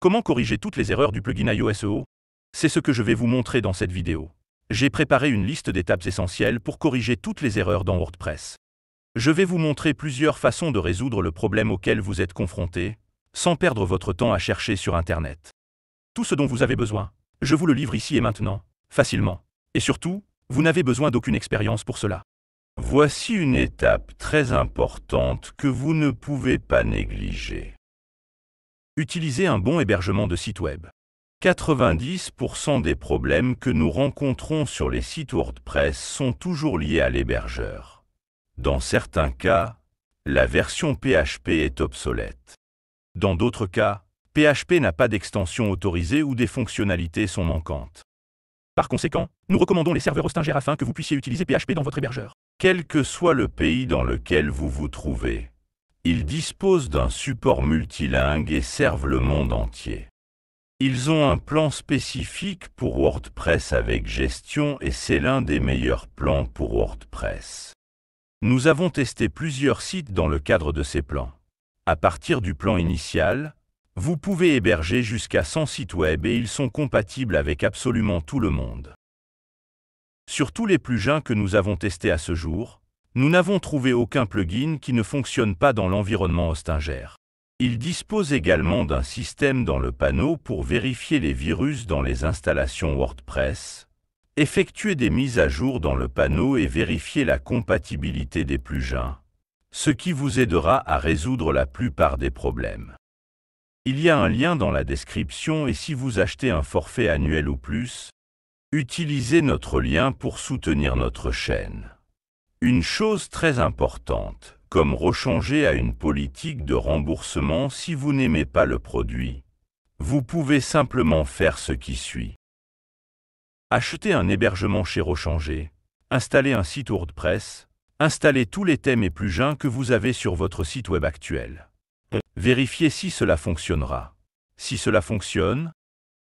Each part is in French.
Comment corriger toutes les erreurs du plugin iOS SEO? C'est ce que je vais vous montrer dans cette vidéo. J'ai préparé une liste d'étapes essentielles pour corriger toutes les erreurs dans WordPress. Je vais vous montrer plusieurs façons de résoudre le problème auquel vous êtes confronté, sans perdre votre temps à chercher sur Internet. Tout ce dont vous avez besoin, je vous le livre ici et maintenant, facilement. Et surtout, vous n'avez besoin d'aucune expérience pour cela. Voici une étape très importante que vous ne pouvez pas négliger. Utilisez un bon hébergement de site web. 90% des problèmes que nous rencontrons sur les sites WordPress sont toujours liés à l'hébergeur. Dans certains cas, la version PHP est obsolète. Dans d'autres cas, PHP n'a pas d'extension autorisée ou des fonctionnalités sont manquantes. Par conséquent, nous recommandons les serveurs Hostinger afin que vous puissiez utiliser PHP dans votre hébergeur. Quel que soit le pays dans lequel vous vous trouvez, ils disposent d'un support multilingue et servent le monde entier. Ils ont un plan spécifique pour WordPress avec gestion et c'est l'un des meilleurs plans pour WordPress. Nous avons testé plusieurs sites dans le cadre de ces plans. À partir du plan initial, vous pouvez héberger jusqu'à 100 sites web et ils sont compatibles avec absolument tout le monde. Sur tous les plugins que nous avons testés à ce jour, nous n'avons trouvé aucun plugin qui ne fonctionne pas dans l'environnement Hostinger. Il dispose également d'un système dans le panneau pour vérifier les virus dans les installations WordPress, effectuer des mises à jour dans le panneau et vérifier la compatibilité des plugins, ce qui vous aidera à résoudre la plupart des problèmes. Il y a un lien dans la description et si vous achetez un forfait annuel ou plus, utilisez notre lien pour soutenir notre chaîne. Une chose très importante, comme rechanger à une politique de remboursement si vous n'aimez pas le produit, vous pouvez simplement faire ce qui suit. Acheter un hébergement chez Rechanger, installer un site WordPress, installer tous les thèmes et plugins que vous avez sur votre site web actuel. Vérifiez si cela fonctionnera. Si cela fonctionne,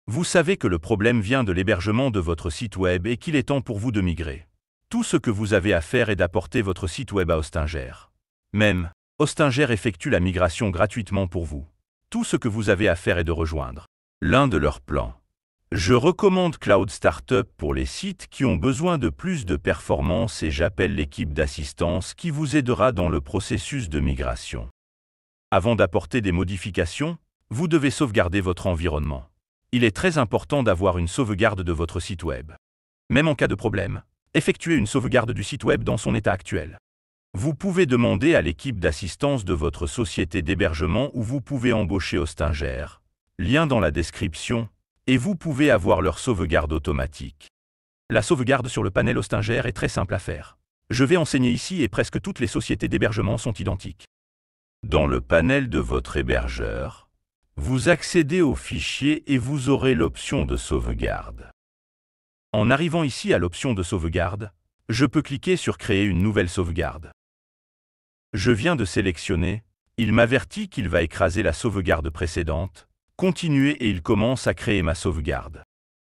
vous savez que le problème vient de l'hébergement de votre site web et qu'il est temps pour vous de migrer. Tout ce que vous avez à faire est d'apporter votre site web à Hostinger. Même, Hostinger effectue la migration gratuitement pour vous. Tout ce que vous avez à faire est de rejoindre l'un de leurs plans. Je recommande Cloud Startup pour les sites qui ont besoin de plus de performance et j'appelle l'équipe d'assistance qui vous aidera dans le processus de migration. Avant d'apporter des modifications, vous devez sauvegarder votre environnement. Il est très important d'avoir une sauvegarde de votre site web. Même en cas de problème, effectuez une sauvegarde du site web dans son état actuel. Vous pouvez demander à l'équipe d'assistance de votre société d'hébergement ou vous pouvez embaucher Hostinger, lien dans la description, et vous pouvez avoir leur sauvegarde automatique. La sauvegarde sur le panel Hostinger est très simple à faire. Je vais enseigner ici et presque toutes les sociétés d'hébergement sont identiques. Dans le panel de votre hébergeur, vous accédez au fichier et vous aurez l'option de sauvegarde. En arrivant ici à l'option de sauvegarde, je peux cliquer sur Créer une nouvelle sauvegarde. Je viens de sélectionner, il m'avertit qu'il va écraser la sauvegarde précédente, continuer et il commence à créer ma sauvegarde.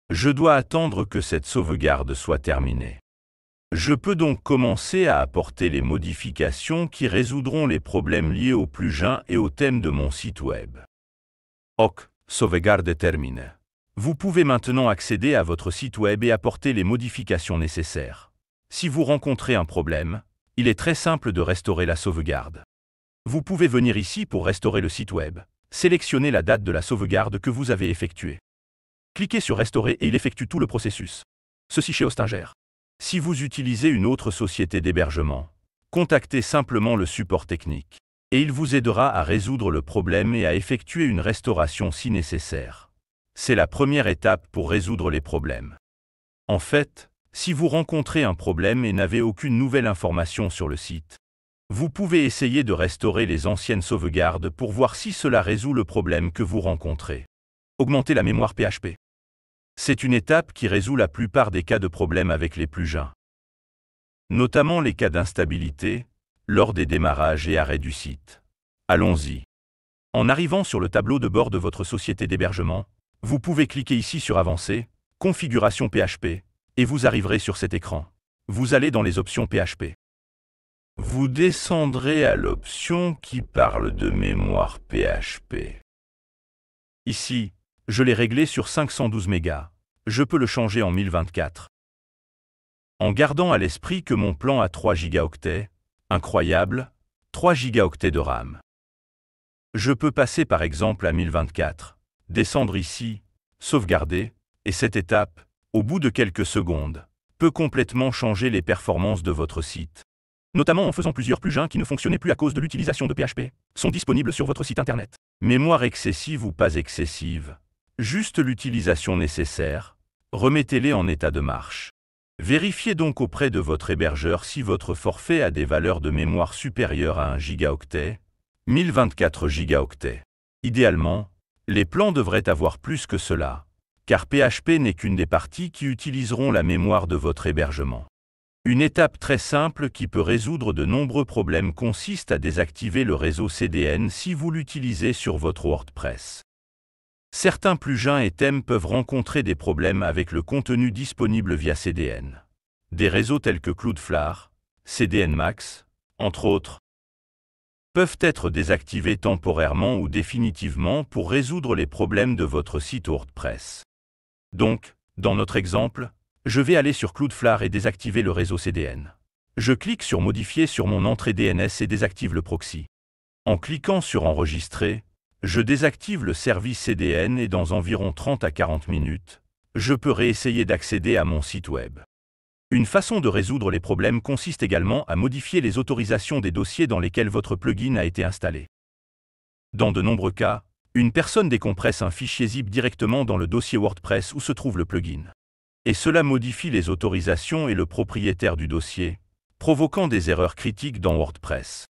Je dois attendre que cette sauvegarde soit terminée. Je peux donc commencer à apporter les modifications qui résoudront les problèmes liés au plugin et au thème de mon site web. OK, sauvegarde terminée. Vous pouvez maintenant accéder à votre site web et apporter les modifications nécessaires. Si vous rencontrez un problème, il est très simple de restaurer la sauvegarde. Vous pouvez venir ici pour restaurer le site web, sélectionnez la date de la sauvegarde que vous avez effectuée. Cliquez sur Restaurer et il effectue tout le processus. Ceci chez Hostinger. Si vous utilisez une autre société d'hébergement, contactez simplement le support technique, et il vous aidera à résoudre le problème et à effectuer une restauration si nécessaire. C'est la première étape pour résoudre les problèmes. En fait, si vous rencontrez un problème et n'avez aucune nouvelle information sur le site, vous pouvez essayer de restaurer les anciennes sauvegardes pour voir si cela résout le problème que vous rencontrez. Augmentez la mémoire PHP. C'est une étape qui résout la plupart des cas de problèmes avec les plugins, notamment les cas d'instabilité, lors des démarrages et arrêts du site. Allons-y. En arrivant sur le tableau de bord de votre société d'hébergement, vous pouvez cliquer ici sur Avancer, Configuration PHP, et vous arriverez sur cet écran. Vous allez dans les options PHP. Vous descendrez à l'option qui parle de mémoire PHP. Ici, je l'ai réglé sur 512 mégas. Je peux le changer en 1024. En gardant à l'esprit que mon plan a 3 gigaoctets, incroyable, 3 gigaoctets de RAM. Je peux passer par exemple à 1024, descendre ici, sauvegarder, et cette étape, au bout de quelques secondes, peut complètement changer les performances de votre site. Notamment en faisant plusieurs plugins qui ne fonctionnaient plus à cause de l'utilisation de PHP, sont disponibles sur votre site internet. Mémoire excessive ou pas excessive, juste l'utilisation nécessaire, remettez-les en état de marche. Vérifiez donc auprès de votre hébergeur si votre forfait a des valeurs de mémoire supérieures à 1 gigaoctet, 1024 gigaoctets. Idéalement, les plans devraient avoir plus que cela, car PHP n'est qu'une des parties qui utiliseront la mémoire de votre hébergement. Une étape très simple qui peut résoudre de nombreux problèmes consiste à désactiver le réseau CDN si vous l'utilisez sur votre WordPress. Certains plugins et thèmes peuvent rencontrer des problèmes avec le contenu disponible via CDN. Des réseaux tels que Cloudflare, CDN Max, entre autres, peuvent être désactivés temporairement ou définitivement pour résoudre les problèmes de votre site WordPress. Donc, dans notre exemple, je vais aller sur Cloudflare et désactiver le réseau CDN. Je clique sur Modifier sur mon entrée DNS et désactive le proxy. En cliquant sur Enregistrer, je désactive le service CDN et dans environ 30 à 40 minutes, je peux réessayer d'accéder à mon site web. Une façon de résoudre les problèmes consiste également à modifier les autorisations des dossiers dans lesquels votre plugin a été installé. Dans de nombreux cas, une personne décompresse un fichier zip directement dans le dossier WordPress où se trouve le plugin. Et cela modifie les autorisations et le propriétaire du dossier, provoquant des erreurs critiques dans WordPress.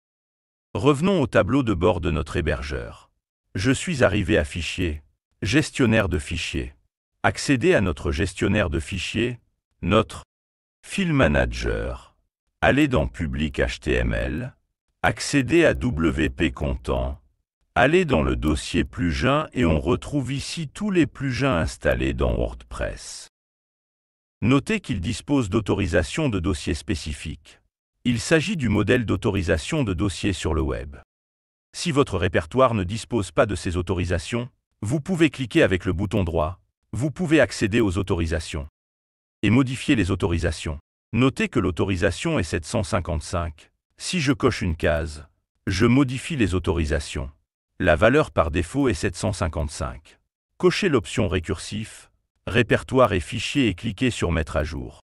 Revenons au tableau de bord de notre hébergeur. Je suis arrivé à Fichier, Gestionnaire de fichiers. Accéder à notre gestionnaire de fichiers, notre File Manager. Aller dans Public HTML. Accéder à WP Content. Aller dans le dossier plugin et on retrouve ici tous les plugins installés dans WordPress. Notez qu'il dispose d'autorisation de dossiers spécifiques. Il s'agit du modèle d'autorisation de dossiers sur le web. Si votre répertoire ne dispose pas de ces autorisations, vous pouvez cliquer avec le bouton droit. Vous pouvez accéder aux autorisations et modifier les autorisations. Notez que l'autorisation est 755. Si je coche une case, je modifie les autorisations. La valeur par défaut est 755. Cochez l'option récursif, répertoire et fichier et cliquez sur Mettre à jour.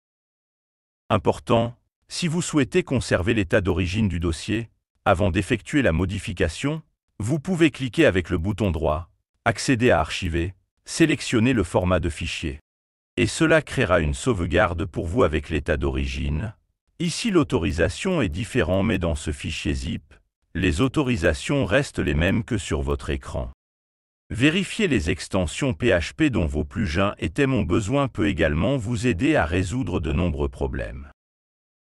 Important, si vous souhaitez conserver l'état d'origine du dossier, avant d'effectuer la modification, vous pouvez cliquer avec le bouton droit, accéder à Archiver, sélectionner le format de fichier. Et cela créera une sauvegarde pour vous avec l'état d'origine. Ici l'autorisation est différente mais dans ce fichier zip, les autorisations restent les mêmes que sur votre écran. Vérifier les extensions PHP dont vos plugins et thèmes ont besoin peut également vous aider à résoudre de nombreux problèmes.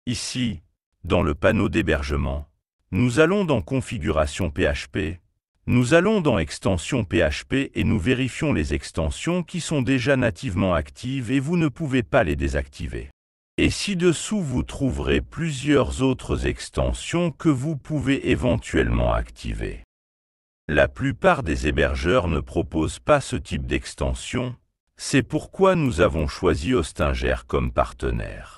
Ici, dans le panneau d'hébergement, nous allons dans Configuration PHP, nous allons dans Extensions PHP et nous vérifions les extensions qui sont déjà nativement actives et vous ne pouvez pas les désactiver. Et ci-dessous vous trouverez plusieurs autres extensions que vous pouvez éventuellement activer. La plupart des hébergeurs ne proposent pas ce type d'extension, c'est pourquoi nous avons choisi Hostinger comme partenaire.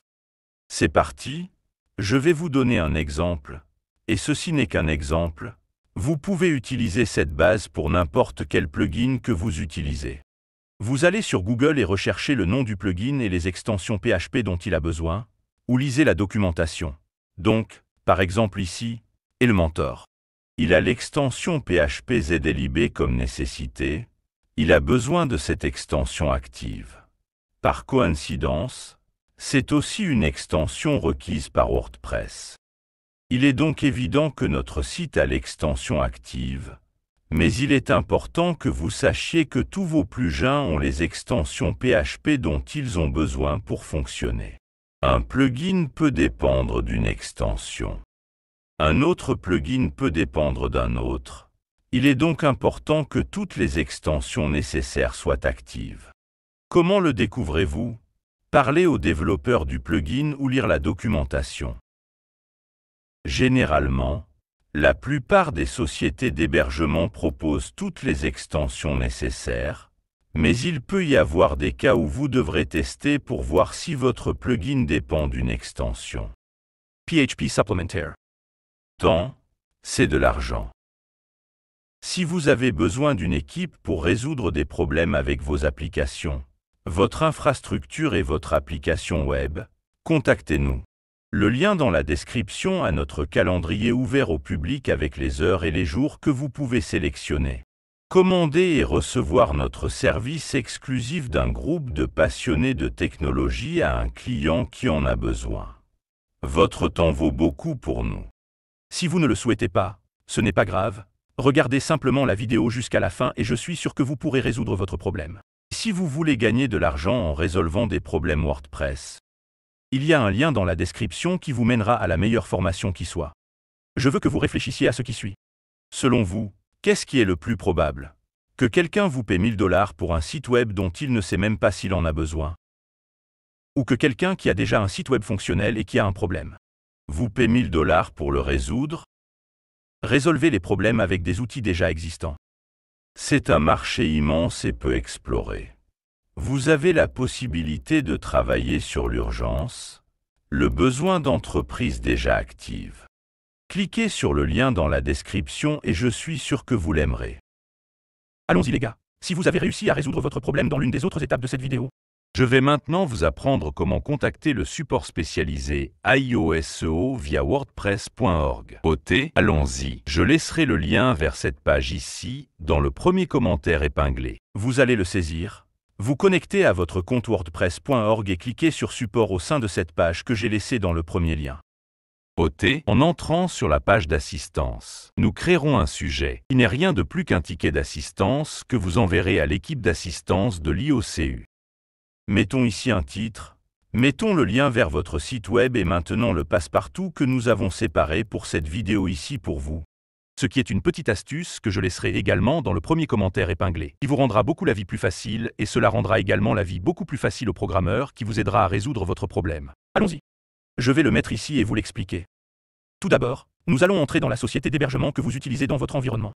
C'est parti, je vais vous donner un exemple. Et ceci n'est qu'un exemple, vous pouvez utiliser cette base pour n'importe quel plugin que vous utilisez. Vous allez sur Google et recherchez le nom du plugin et les extensions PHP dont il a besoin, ou lisez la documentation. Donc, par exemple ici, Elementor. Il a l'extension PHP ZLIB comme nécessité, il a besoin de cette extension active. Par coïncidence, c'est aussi une extension requise par WordPress. Il est donc évident que notre site a l'extension active, mais il est important que vous sachiez que tous vos plugins ont les extensions PHP dont ils ont besoin pour fonctionner. Un plugin peut dépendre d'une extension. Un autre plugin peut dépendre d'un autre. Il est donc important que toutes les extensions nécessaires soient actives. Comment le découvrez-vous? Parlez au développeur du plugin ou lire la documentation. Généralement, La plupart des sociétés d'hébergement proposent toutes les extensions nécessaires, mais il peut y avoir des cas où vous devrez tester pour voir si votre plugin dépend d'une extension. PHP Supplementaire. Temps, c'est de l'argent. Si vous avez besoin d'une équipe pour résoudre des problèmes avec vos applications, votre infrastructure et votre application web, contactez-nous. Le lien dans la description a notre calendrier ouvert au public avec les heures et les jours que vous pouvez sélectionner. Commander et recevoir notre service exclusif d'un groupe de passionnés de technologie à un client qui en a besoin. Votre temps vaut beaucoup pour nous. Si vous ne le souhaitez pas, ce n'est pas grave. Regardez simplement la vidéo jusqu'à la fin et je suis sûr que vous pourrez résoudre votre problème. Si vous voulez gagner de l'argent en résolvant des problèmes WordPress, il y a un lien dans la description qui vous mènera à la meilleure formation qui soit. Je veux que vous réfléchissiez à ce qui suit. Selon vous, qu'est-ce qui est le plus probable? Que quelqu'un vous paie 1000 $ pour un site web dont il ne sait même pas s'il en a besoin? Ou que quelqu'un qui a déjà un site web fonctionnel et qui a un problème vous paie 1000 $ pour le résoudre? Résolvez les problèmes avec des outils déjà existants. C'est un marché immense et peu exploré. Vous avez la possibilité de travailler sur l'urgence, le besoin d'entreprises déjà actives. Cliquez sur le lien dans la description et je suis sûr que vous l'aimerez. Allons-y les gars, si vous avez réussi à résoudre votre problème dans l'une des autres étapes de cette vidéo, je vais maintenant vous apprendre comment contacter le support spécialisé IOSEO via wordpress.org. Allons-y. Je laisserai le lien vers cette page ici, dans le premier commentaire épinglé. Vous allez le saisir, vous connectez à votre compte wordpress.org et cliquez sur support au sein de cette page que j'ai laissée dans le premier lien. En entrant sur la page d'assistance, nous créerons un sujet qui n'est rien de plus qu'un ticket d'assistance que vous enverrez à l'équipe d'assistance de l'IOCU. Mettons ici un titre, mettons le lien vers votre site web et maintenant le passe-partout que nous avons séparé pour cette vidéo ici pour vous. Ce qui est une petite astuce que je laisserai également dans le premier commentaire épinglé, qui vous rendra beaucoup la vie plus facile et cela rendra également la vie beaucoup plus facile au programmeur qui vous aidera à résoudre votre problème. Allons-y. Je vais le mettre ici et vous l'expliquer. Tout d'abord, nous allons entrer dans la société d'hébergement que vous utilisez dans votre environnement.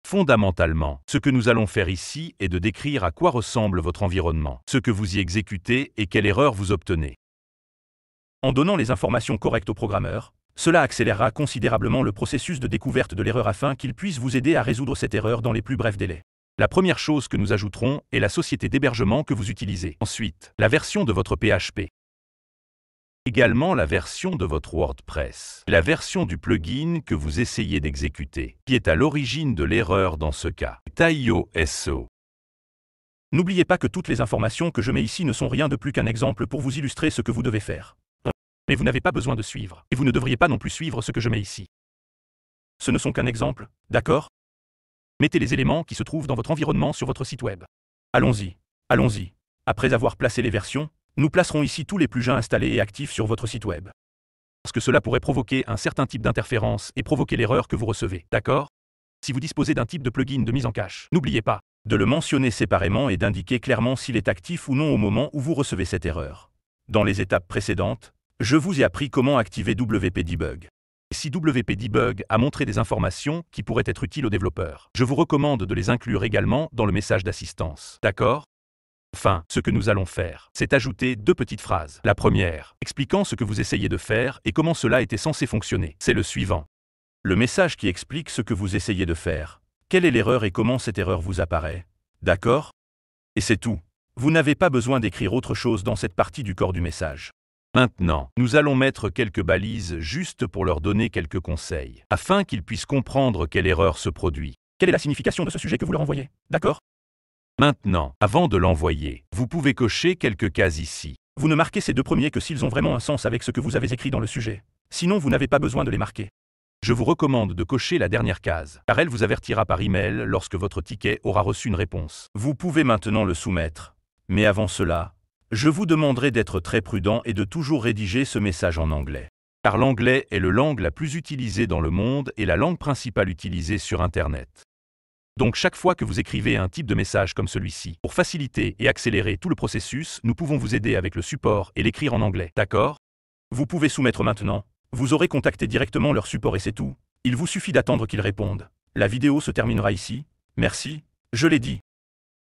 Fondamentalement, ce que nous allons faire ici est de décrire à quoi ressemble votre environnement, ce que vous y exécutez et quelle erreur vous obtenez. En donnant les informations correctes au programmeur, cela accélérera considérablement le processus de découverte de l'erreur afin qu'il puisse vous aider à résoudre cette erreur dans les plus brefs délais. La première chose que nous ajouterons est la société d'hébergement que vous utilisez. Ensuite, la version de votre PHP. Également la version de votre WordPress, la version du plugin que vous essayez d'exécuter, qui est à l'origine de l'erreur dans ce cas, IOSEO. N'oubliez pas que toutes les informations que je mets ici ne sont rien de plus qu'un exemple pour vous illustrer ce que vous devez faire. Mais vous n'avez pas besoin de suivre, et vous ne devriez pas non plus suivre ce que je mets ici. Ce ne sont qu'un exemple, d'accord? Mettez les éléments qui se trouvent dans votre environnement sur votre site web. Allons-y, allons-y. Après avoir placé les versions, nous placerons ici tous les plugins installés et actifs sur votre site web. Parce que cela pourrait provoquer un certain type d'interférence et provoquer l'erreur que vous recevez, d'accord? Si vous disposez d'un type de plugin de mise en cache, n'oubliez pas de le mentionner séparément et d'indiquer clairement s'il est actif ou non au moment où vous recevez cette erreur. Dans les étapes précédentes, je vous ai appris comment activer WP-Debug. Si WP-Debug a montré des informations qui pourraient être utiles aux développeurs, je vous recommande de les inclure également dans le message d'assistance, d'accord? Enfin, ce que nous allons faire, c'est ajouter deux petites phrases. La première, expliquant ce que vous essayez de faire et comment cela était censé fonctionner. C'est le suivant. Le message qui explique ce que vous essayez de faire. Quelle est l'erreur et comment cette erreur vous apparaît? D'accord? Et c'est tout. Vous n'avez pas besoin d'écrire autre chose dans cette partie du corps du message. Maintenant, nous allons mettre quelques balises juste pour leur donner quelques conseils, afin qu'ils puissent comprendre quelle erreur se produit. Quelle est la signification de ce sujet que vous leur envoyez? D'accord? Maintenant, avant de l'envoyer, vous pouvez cocher quelques cases ici. Vous ne marquez ces deux premiers que s'ils ont vraiment un sens avec ce que vous avez écrit dans le sujet. Sinon, vous n'avez pas besoin de les marquer. Je vous recommande de cocher la dernière case, car elle vous avertira par email lorsque votre ticket aura reçu une réponse. Vous pouvez maintenant le soumettre. Mais avant cela, je vous demanderai d'être très prudent et de toujours rédiger ce message en anglais. Car l'anglais est la langue la plus utilisée dans le monde et la langue principale utilisée sur Internet. Donc chaque fois que vous écrivez un type de message comme celui-ci, pour faciliter et accélérer tout le processus, nous pouvons vous aider avec le support et l'écrire en anglais, d'accord? Vous pouvez soumettre maintenant. Vous aurez contacté directement leur support et c'est tout. Il vous suffit d'attendre qu'il réponde. La vidéo se terminera ici. Merci, je l'ai dit.